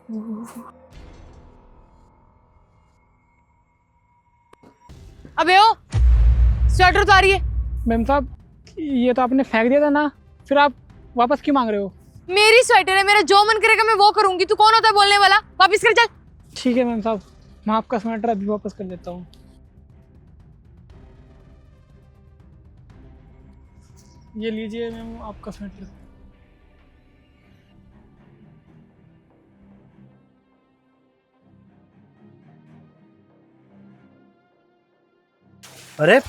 अबे ओ, sweater उतारिए। Ma'am साहब, ये तो आपने फेंक दिया था ना, फिर आप वापस क्यों मांग रहे हो? मेरी स्वेटर है, मेरा जो मन करेगा मैं वो करूंगी। तू कौन होता है बोलने वाला? वापस कर चल। ठीक है मैम साहब, मैं आपका स्वेटर अभी वापस कर देता हूँ। ये लीजिए मैम आपका स्वेटर। अरे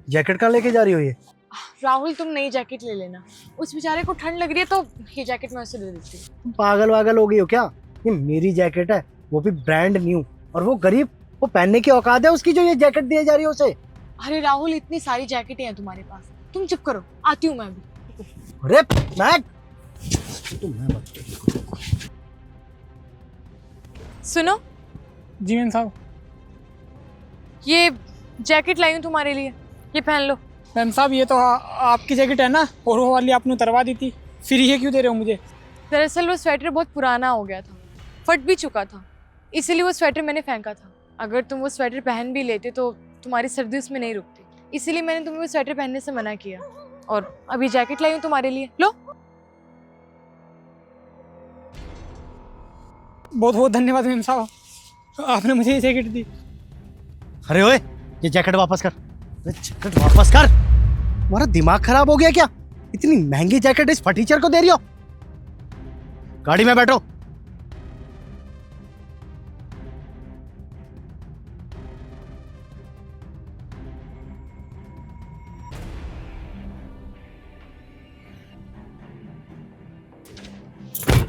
जैकेट कहाँ लेके जा रही हो ये? राहुल, तुम नई जैकेट ले लेना। उस बेचारे को ठंड लग रही है तो ये जैकेट मैं उसे दे देती हूँ। तुम पागल वागल हो गई हो क्या? ये मेरी जैकेट है, वो भी ब्रांड न्यू, और वो गरीब, वो पहनने की औकात है उसकी जो ये जैकेट दी जा रही है उसे? अरे राहुल, इतनी सारी जैकेटें हैं तुम्हारे पास, तुम चुप करो, आती हूँ मैं अभी। अरे मैं सुनो, जी मैम साहब। ये जैकेट लाई हूँ तुम्हारे लिए, ये पहन लो। मैम साहब, ये तो आपकी जैकेट है ना, और वो वाली आपने उतरवा दी थी, फिर ये क्यों दे रहे हो मुझे? दरअसल वो स्वेटर बहुत पुराना हो गया था, फट भी चुका था, इसीलिए वो स्वेटर मैंने फेंका था। अगर तुम वो स्वेटर पहन भी लेते तो तुम्हारी सर्दी उसमें नहीं रुकती, इसीलिए मैंने तुम्हें वो स्वेटर पहनने से मना किया। और अभी जैकेट लाई हूँ तुम्हारे लिए, लो। बहुत बहुत धन्यवाद मैम साहब, आपने मुझे ये जैकेट दी। अरे ओए, ये जैकेट वापस कर। अरे जैकेट वापस कर। तुम्हारा दिमाग खराब हो गया क्या? इतनी महंगी जैकेट इस फटीचर को दे रही हो? गाड़ी में बैठो।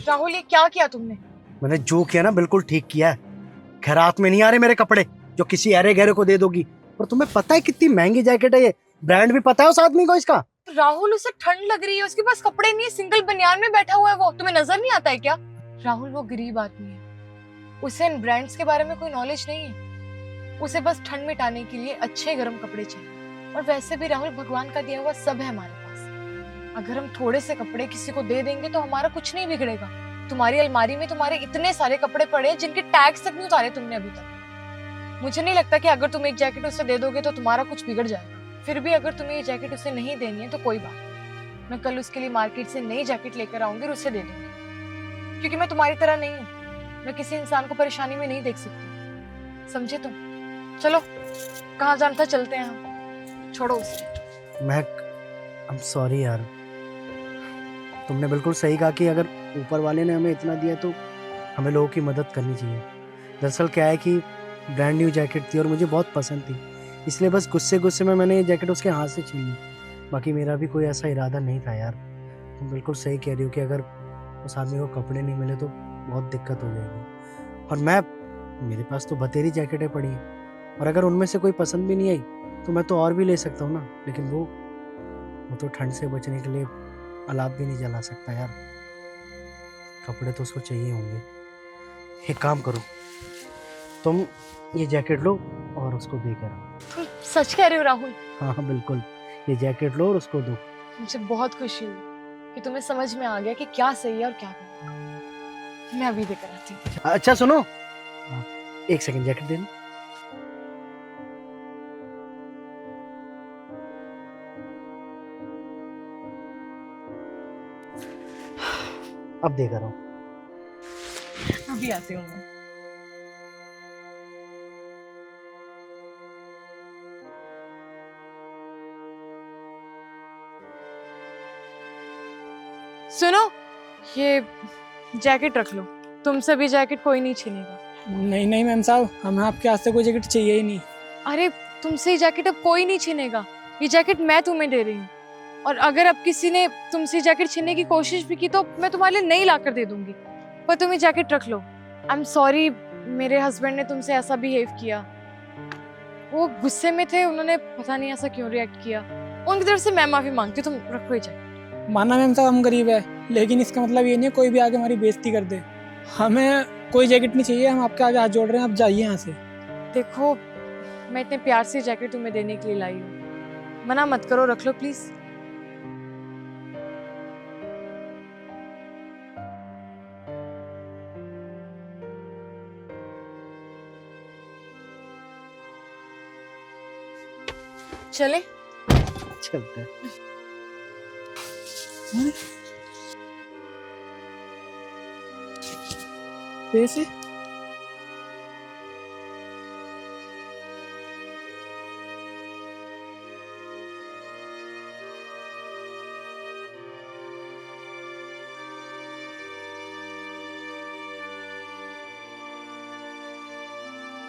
राहुल, ये क्या किया तुमने? मैंने जो किया ना बिल्कुल ठीक किया है। खैरात में नहीं आ रहे मेरे कपड़े जो किसी अरे गहरे को दे दोगी। और तुम्हें पता है कितनी महंगी जैकेट है ये? ब्रांड भी पता है उस आदमी को इसका? राहुल, उसे ठंड लग रही है, उसके पास कपड़े नहीं है, सिंगल बनियान में बैठा हुआ है वो, तुम्हें नजर नहीं आता है क्या? राहुल, वो गरीब आदमी है, उसे इन ब्रांड्स के बारे में कोई नॉलेज नहीं है। उसे बस ठंड मिटाने के लिए अच्छे गर्म कपड़े चाहिए। और वैसे भी राहुल, भगवान का दिया हुआ सब है हमारे पास। अगर हम थोड़े से कपड़े किसी को दे देंगे तो हमारा कुछ नहीं बिगड़ेगा। तुम्हारी अलमारी में तुम्हारे इतने सारे कपड़े पड़े हैं जिनके टैग्स तक नहीं उतारे तुमने अभी तक। मुझे नहीं लगता कि अगर तुम एक जैकेट उसे दे दोगे तो तुम्हारा कुछ बिगड़ जाएगा। फिर भी अगर तुम्हें ये जैकेट उसे नहीं देनी है तो कोई बात नहीं, मैं कल उसके लिए मार्केट से नई जैकेट लेकर आऊंगी और उसे दे दूंगी। क्योंकि मैं तुम्हारी तरह नहीं हूँ, मैं किसी इंसान को परेशानी में नहीं देख सकती, समझे तुम? चलो, कहाँ जाना था, चलते हैं हम, छोड़ो उसे। मैं आई एम सॉरी यार। तुमने बिल्कुल सही कहा कि अगर ऊपर वाले ने हमें इतना दिया तो हमें लोगों की मदद करनी चाहिए। दरअसल क्या है कि ब्रांड न्यू जैकेट थी और मुझे बहुत पसंद थी, इसलिए बस गुस्से गुस्से में मैंने ये जैकेट उसके हाथ से छीन ली। बाकी मेरा भी कोई ऐसा इरादा नहीं था यार। तुम बिल्कुल सही कह रही हो कि अगर उस आदमी को कपड़े नहीं मिले तो बहुत दिक्कत हो जाएगी। और मेरे पास तो बतेरी जैकेटें पड़ी हैं, और अगर उनमें से कोई पसंद भी नहीं आई तो मैं तो और भी ले सकता हूँ ना। लेकिन वो तो ठंड से बचने के लिए अलाव भी नहीं जला सकता यार। कपड़े तो उसको चाहिए होंगे। एक काम करो, तुम ये जैकेट लो और उसको दे कर आओ। तुम सच कह रहे हो राहुल? हाँ हाँ बिल्कुल, ये जैकेट लो और उसको दो। मुझे बहुत खुशी हुई कि तुम्हें समझ में आ गया कि क्या सही है और क्या गलत। मैं अभी देकर आती हूँ। अच्छा सुनो, एक सेकंड, जैकेट देना। अब दे कर आओ। अभी आती हूँ मैं। सुनो, ये जैकेट रख लो, तुमसे भी जैकेट कोई नहीं छीनेगा। नहीं नहीं मैम साहब, हमें आपके हाथ से कोई जैकेट चाहिए ही नहीं। अरे, तुमसे ये जैकेट अब कोई नहीं छीनेगा, ये जैकेट मैं तुम्हें दे रही हूँ। और अगर अब किसी ने तुमसे जैकेट छीनने की कोशिश भी की तो मैं तुम्हारे लिए नई लाकर दे दूंगी। पर तुम ये जैकेट रख लो। आई एम सॉरी, मेरे हस्बैंड ने तुमसे ऐसा बिहेव किया। वो गुस्से में थे, उन्होंने पता नहीं ऐसा क्यों रिएक्ट किया। उनकी तरफ से मैं माफी मांगती हूँ, तुम रखो ये जैकेट। माना मैम साहब, हम गरीब है, लेकिन इसका मतलब ये नहीं है कोई भी आगे हमारी बेइज्जती कर दे। हमें कोई जैकेट नहीं चाहिए, हम आपके आगे हाथ जोड़ रहे हैं, आप जाइए यहाँ से। देखो, मैं इतने प्यार से जैकेट तुम्हें देने के लिए लाई हूँ, मना मत करो, रख लो प्लीज। चले? चलते हैं। पैसे